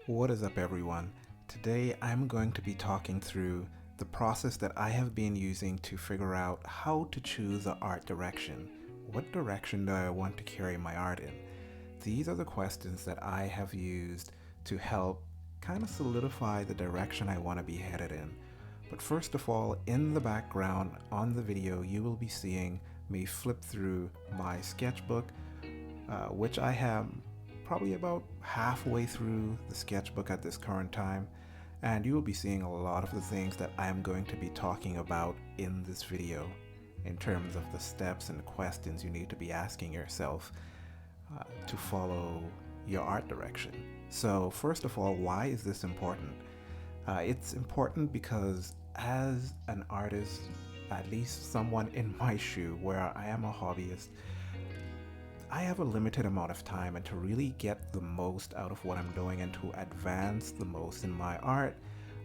What is up, everyone? Today I'm going to be talking through the process that I have been using to figure out how to choose an art direction. What direction do I want to carry my art in? These are the questions that I have used to help kind of solidify the direction I want to be headed in. But first of all, in the background on the video, you will be seeing me flip through my sketchbook, which I have probably about halfway through the sketchbook at this current time, and you will be seeing a lot of the things that I am going to be talking about in this video in terms of the steps and questions you need to be asking yourself to follow your art direction. So first of all, why is this important? It's important because as an artist, at least someone in my shoe where I am a hobbyist, I have a limited amount of time, and to really get the most out of what I'm doing and to advance the most in my art,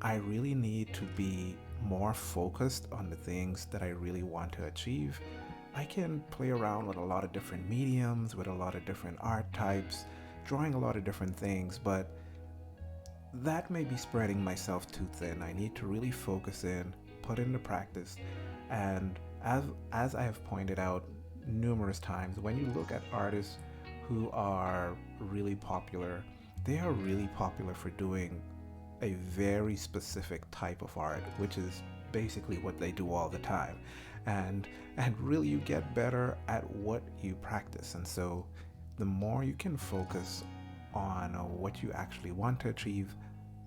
I really need to be more focused on the things that I really want to achieve. I can play around with a lot of different mediums, with a lot of different art types, drawing a lot of different things, but that may be spreading myself too thin. I need to really focus in, put into practice, and as I have pointed out numerous times, when you look at artists who are really popular, they are really popular for doing a very specific type of art, which is basically what they do all the time. And really you get better at what you practice. And so the more you can focus on what you actually want to achieve,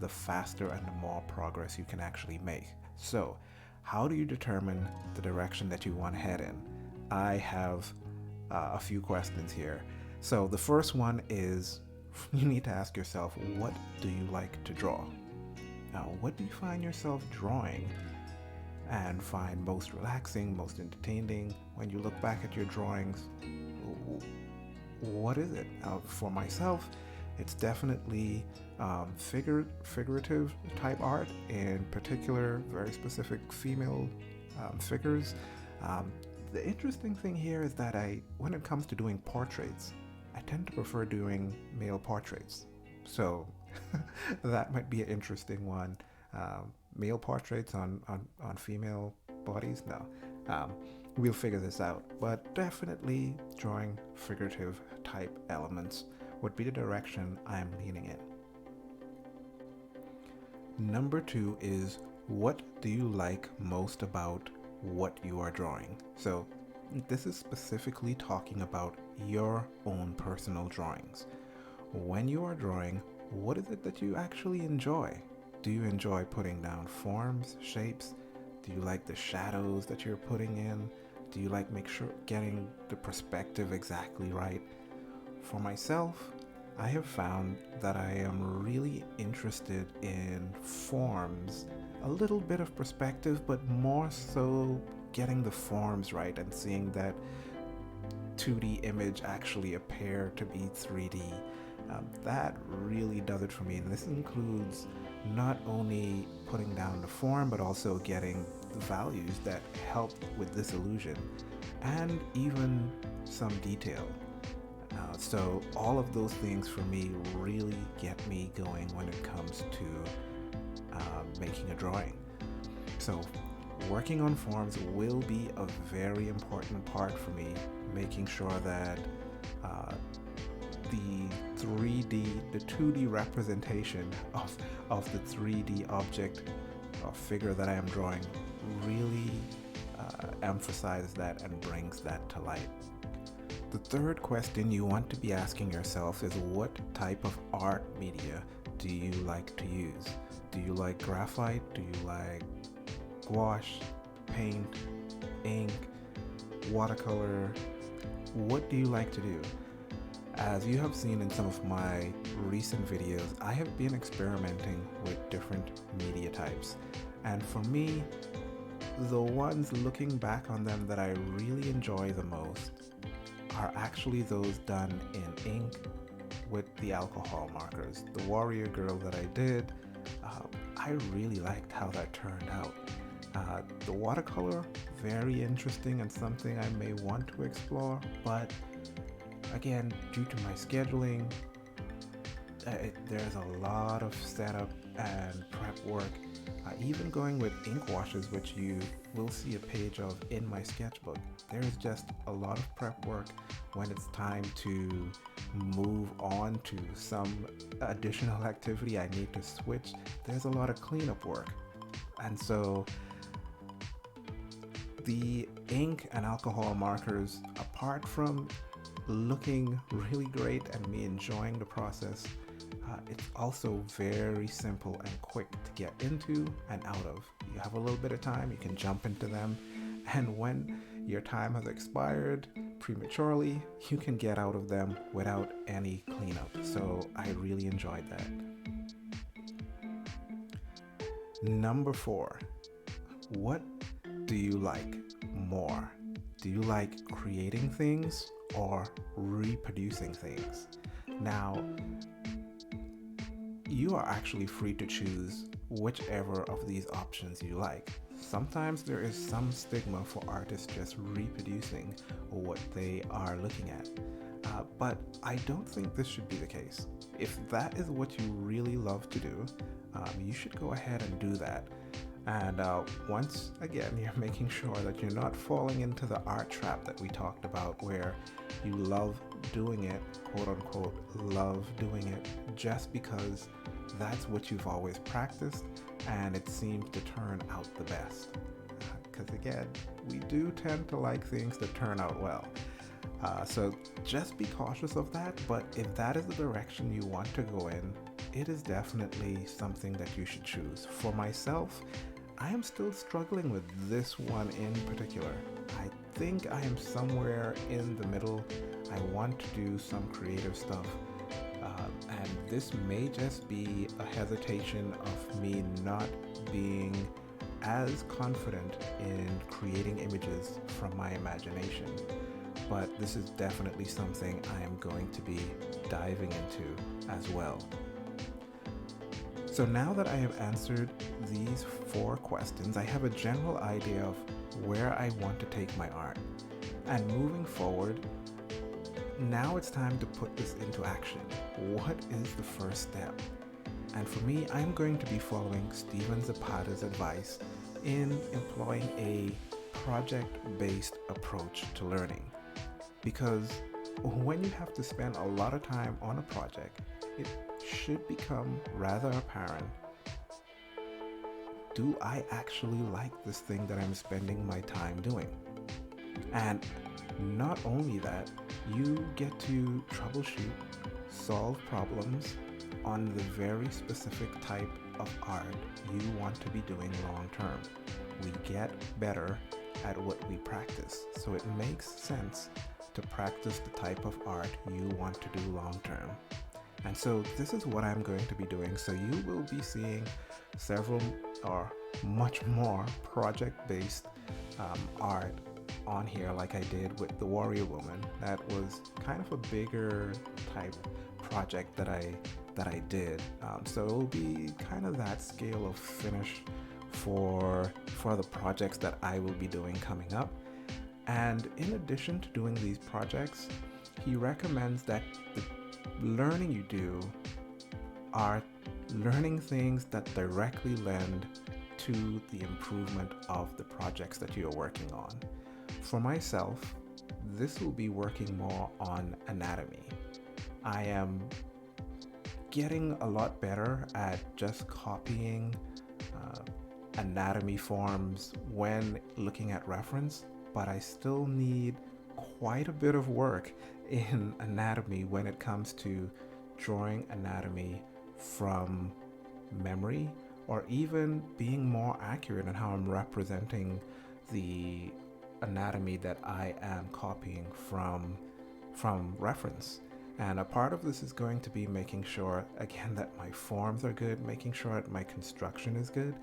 the faster and the more progress you can actually make. So how do you determine the direction that you want to head in? I have a few questions here. So the first one is, you need to ask yourself, what do you like to draw? Now, what do you find yourself drawing and find most relaxing, most entertaining? When you look back at your drawings, what is it? For myself, it's definitely figurative type art, in particular, very specific female figures. The interesting thing here is that when it comes to doing portraits, I tend to prefer doing male portraits. So that might be an interesting one. Male portraits on female bodies? No. We'll figure this out. But definitely drawing figurative type elements would be the direction I'm leaning in. Number 2 is, what do you like most about what you are drawing? So this is specifically talking about your own personal drawings. When you are drawing, what is it that you actually enjoy? Do you enjoy putting down forms, shapes? Do you like the shadows that you're putting in? Do you like getting the perspective exactly right? For myself, I have found that I am really interested in forms, a little bit of perspective, but more so getting the forms right and seeing that 2D image actually appear to be 3D. That really does it for me. And this includes not only putting down the form, but also getting the values that help with this illusion, and even some detail. So all of those things for me really get me going when it comes to making a drawing. So working on forms will be a very important part for me, making sure that the 2D representation of the 3D object or figure that I am drawing really emphasizes that and brings that to light. The third question you want to be asking yourself is, what type of art media do you like to use? Do you like graphite? Do you like gouache, paint, ink, watercolor? What do you like to do? As you have seen in some of my recent videos, I have been experimenting with different media types. And for me, the ones looking back on them that I really enjoy the most are actually those done in ink with the alcohol markers. The Warrior Girl that I did, I really liked how that turned out. The watercolor, very interesting and something I may want to explore, but again, due to my scheduling, there's a lot of setup and prep work, even going with ink washes, which you will see a page of in my sketchbook. There's just a lot of prep work when it's time to move on to some additional activity I need to switch. There's a lot of cleanup work. And so the ink and alcohol markers, apart from looking really great and me enjoying the process, it's also very simple and quick to get into and out of. You have a little bit of time, you can jump into them, and when your time has expired prematurely, you can get out of them without any cleanup. So I really enjoyed that. Number 4, what do you like more? Do you like creating things or reproducing things? Now, you are actually free to choose whichever of these options you like. Sometimes there is some stigma for artists just reproducing what they are looking at. But I don't think this should be the case. If that is what you really love to do, you should go ahead and do that. And once again, you're making sure that you're not falling into the art trap that we talked about, where you love doing it, quote unquote, love doing it, just because that's what you've always practiced and it seems to turn out the best. Because again, we do tend to like things that turn out well. So just be cautious of that, but if that is the direction you want to go in, it is definitely something that you should choose. For myself, I am still struggling with this one in particular. I think I am somewhere in the middle. I want to do some creative stuff, and this may just be a hesitation of me not being as confident in creating images from my imagination. But this is definitely something I am going to be diving into as well. So now that I have answered these 4 questions, I have a general idea of where I want to take my art. And moving forward, now it's time to put this into action. What is the first step? And for me, I'm going to be following Steven Zapata's advice in employing a project-based approach to learning. Because when you have to spend a lot of time on a project, it should become rather apparent, do I actually like this thing that I'm spending my time doing? And not only that, you get to troubleshoot, solve problems on the very specific type of art you want to be doing long term. We get better at what we practice, so it makes sense to practice the type of art you want to do long term. And so this is what I'm going to be doing. So you will be seeing several or much more project-based art on here, like I did with the Warrior Woman. That was kind of a bigger type project that I did. So it will be kind of that scale of finish for the projects that I will be doing coming up. And in addition to doing these projects, he recommends that the learning you do are learning things that directly lend to the improvement of the projects that you're working on. For myself, this will be working more on anatomy. I am getting a lot better at just copying anatomy forms when looking at reference, but I still need quite a bit of work in anatomy when it comes to drawing anatomy from memory, or even being more accurate in how I'm representing the anatomy that I am copying from reference. And a part of this is going to be making sure, again, that my forms are good, making sure that my construction is good,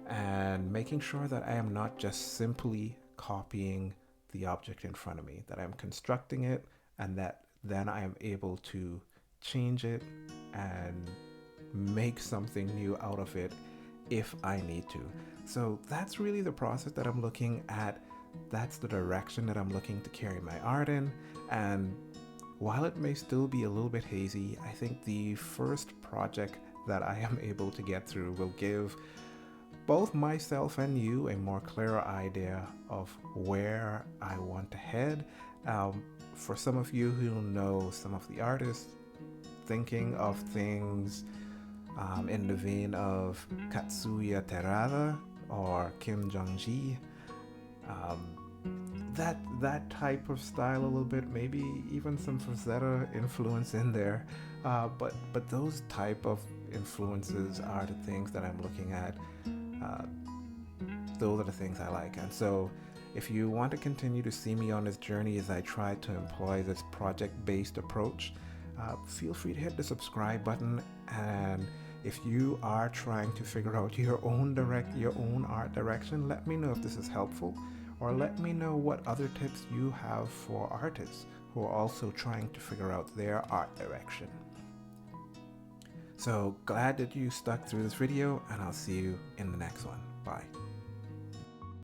and making sure that I am not just simply copying the object in front of me, that I'm constructing it, and that then I am able to change it and make something new out of it if I need to. So that's really the process that I'm looking at. That's the direction that I'm looking to carry my art in. And while it may still be a little bit hazy, I think the first project that I am able to get through will give both myself and you a more clearer idea of where I want to head. For some of you who know some of the artists, thinking of things in the vein of Katsuya Terada or Kim Jong-ji, that type of style a little bit, maybe even some Frazetta influence in there, but those type of influences are the things that I'm looking at. Uh, those are the things I like, and so if you want to continue to see me on this journey as I try to employ this project-based approach, feel free to hit the subscribe button. And if you are trying to figure out your own art direction, let me know if this is helpful, or let me know what other tips you have for artists who are also trying to figure out their art direction. So glad that you stuck through this video, and I'll see you in the next one. Bye.